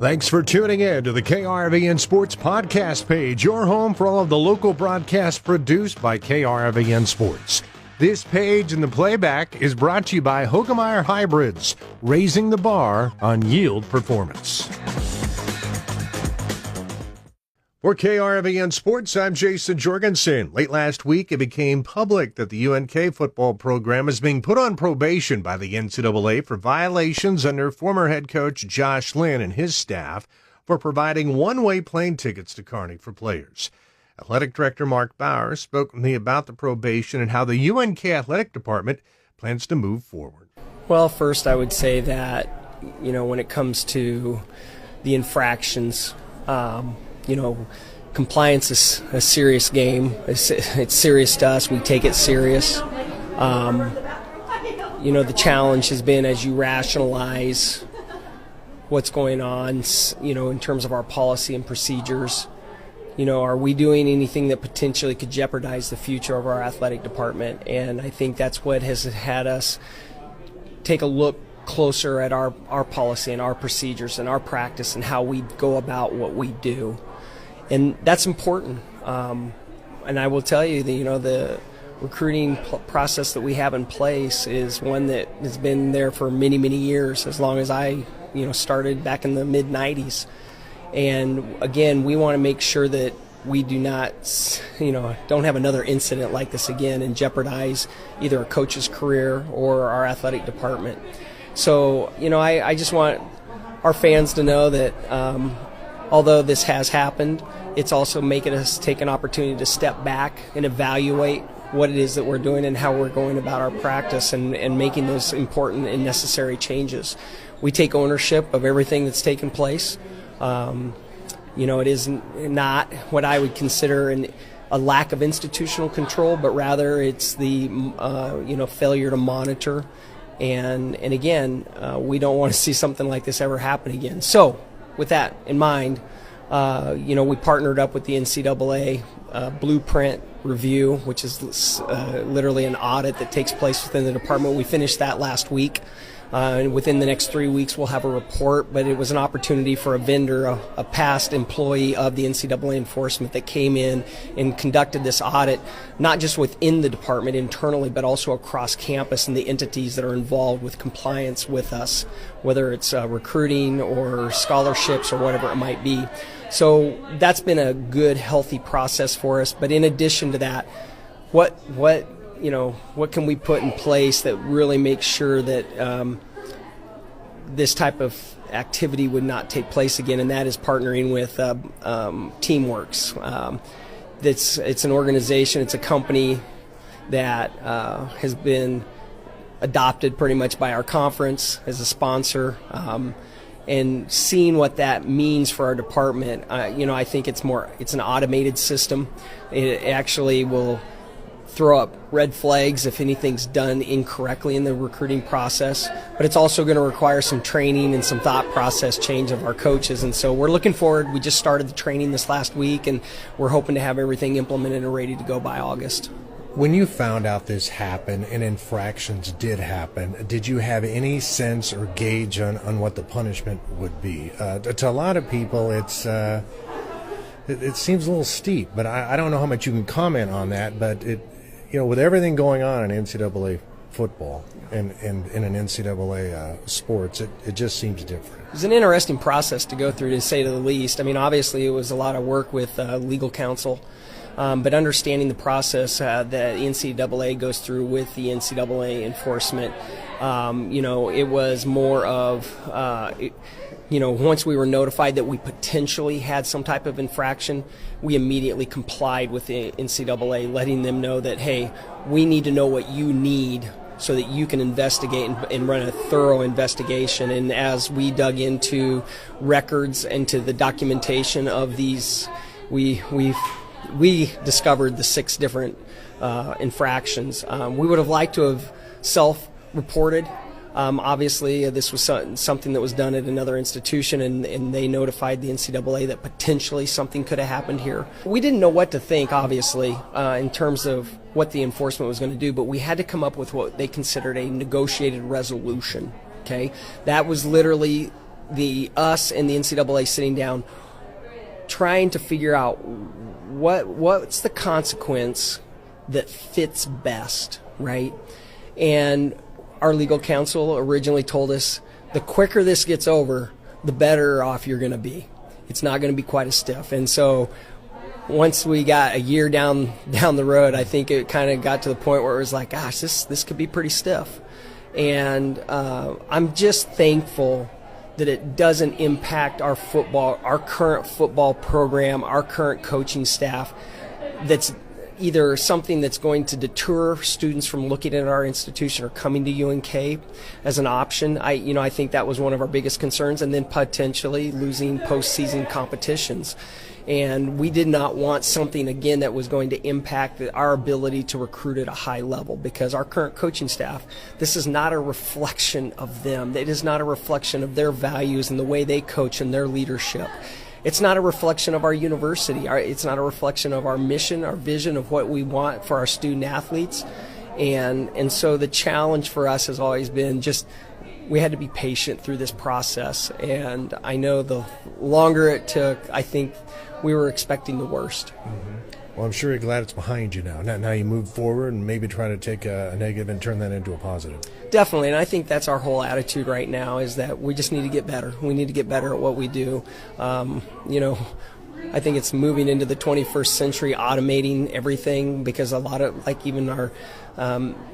Thanks for tuning in to the KRVN Sports Podcast page, your home for all of the local broadcasts produced by KRVN Sports. This page and the playback is brought to you by Hoegemeyer Hybrids, raising the bar on yield performance. For KRVN Sports, I'm Jason Jorgensen. Late last week, it became public that the UNK football program is being put on probation by the NCAA for violations under former head coach Josh Lynn and his staff for providing one-way plane tickets to Kearney for players. Athletic Director Marc Bauer spoke with me about the probation and how the UNK athletic department plans to move forward. Well, first I would say that, when it comes to the infractions, compliance is a serious game. It's serious to us. We take it serious. The challenge has been as you rationalize what's going on, in terms of our policy and procedures. Are we doing anything that potentially could jeopardize the future of our athletic department? And I think that's what has had us take a look closer at our policy and our procedures and our practice and how we go about what we do. And that's important. And I will tell you that, the recruiting process that we have in place is one that has been there for many, many years, as long as I, started back in the mid-'90s. And again, we want to make sure that we do not, don't have another incident like this again and jeopardize either a coach's career or our athletic department. So, I just want our fans to know that although this has happened, it's also making us take an opportunity to step back and evaluate what it is that we're doing and how we're going about our practice and making those important and necessary changes. We take ownership of everything that's taken place. It is not what I would consider a lack of institutional control, but rather it's the failure to monitor. And again, we don't want to see something like this ever happen again. So with that in mind, we partnered up with the NCAA blueprint review, which is literally an audit that takes place within the department. We finished that last week. And within the next 3 weeks, we'll have a report, but it was an opportunity for a vendor, a past employee of the NCAA enforcement that came in and conducted this audit, not just within the department internally, but also across campus and the entities that are involved with compliance with us, whether it's recruiting or scholarships or whatever it might be. So that's been a good, healthy process for us. But in addition to that, what can we put in place that really makes sure that this type of activity would not take place again? And that is partnering with Teamworks. It's an organization, it's a company that has been adopted pretty much by our conference as a sponsor. And seeing what that means for our department, I think it's an automated system. It actually will throw up red flags if anything's done incorrectly in the recruiting process, but it's also going to require some training and some thought process change of our coaches. And so we're looking forward. We just started the training this last week, and we're hoping to have everything implemented and ready to go by August. When you found out this happened and infractions did happen, did you have any sense or gauge on what the punishment would be? To a lot of people, it seems a little steep, but I don't know how much you can comment on that. But with everything going on in NCAA football and in an NCAA sports, it just seems different. It was an interesting process to go through, to say the least. I mean, obviously it was a lot of work with legal counsel, but understanding the process that NCAA goes through with the NCAA enforcement, it was more of once we were notified that we potentially had some type of infraction, we immediately complied with the NCAA, letting them know that, hey, we need to know what you need so that you can investigate and run a thorough investigation. And as we dug into records and to the documentation of these, we discovered the 6 different infractions. We would have liked to have self-reported. Obviously, this was something that was done at another institution, and they notified the NCAA that potentially something could have happened here. We didn't know what to think, obviously, in terms of what the enforcement was going to do, but we had to come up with what they considered a negotiated resolution. Okay, that was literally us and the NCAA sitting down, trying to figure out what's the consequence that fits best, right? And our legal counsel originally told us the quicker this gets over, the better off you're going to be. It's not going to be quite as stiff. And so once we got a year down the road, I think it kind of got to the point where it was like, gosh, this could be pretty stiff. And I'm just thankful that it doesn't impact our current football program, our current coaching staff. That's either something that's going to deter students from looking at our institution or coming to UNK as an option. I think that was one of our biggest concerns, and then potentially losing postseason competitions. And we did not want something, again, that was going to impact our ability to recruit at a high level, because our current coaching staff, this is not a reflection of them. It is not a reflection of their values and the way they coach and their leadership. It's not a reflection of our university. It's not a reflection of our mission, our vision of what we want for our student athletes. And so the challenge for us has always been just we had to be patient through this process. And I know the longer it took, I think we were expecting the worst. Mm-hmm. Well, I'm sure you're glad it's behind you now. Now you move forward and maybe try to take a negative and turn that into a positive. Definitely, and I think that's our whole attitude right now, is that we just need to get better. We need to get better at what we do. I think it's moving into the 21st century, automating everything, because a lot of, like even our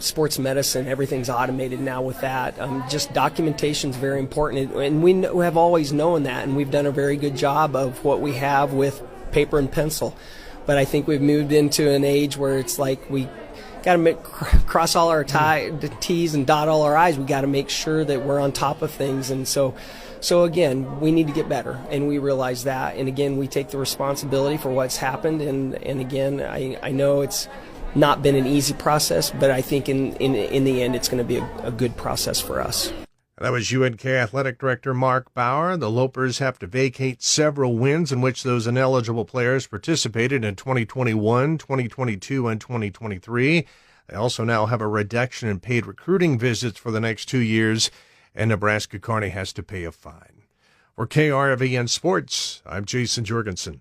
sports medicine, everything's automated now with that. Just documentation is very important, and we have always known that, and we've done a very good job of what we have with paper and pencil. But I think we've moved into an age where it's like we got to cross all our T's and dot all our I's. We got to make sure that we're on top of things, and so again, we need to get better, and we realize that. And again, we take the responsibility for what's happened. And again, I know it's not been an easy process, but I think in the end, it's going to be a good process for us. That was UNK Athletic Director Marc Bauer. The Lopers have to vacate several wins in which those ineligible players participated in 2021, 2022, and 2023. They also now have a reduction in paid recruiting visits for the next 2 years, and Nebraska Kearney has to pay a fine. For KRVN Sports, I'm Jason Jorgensen.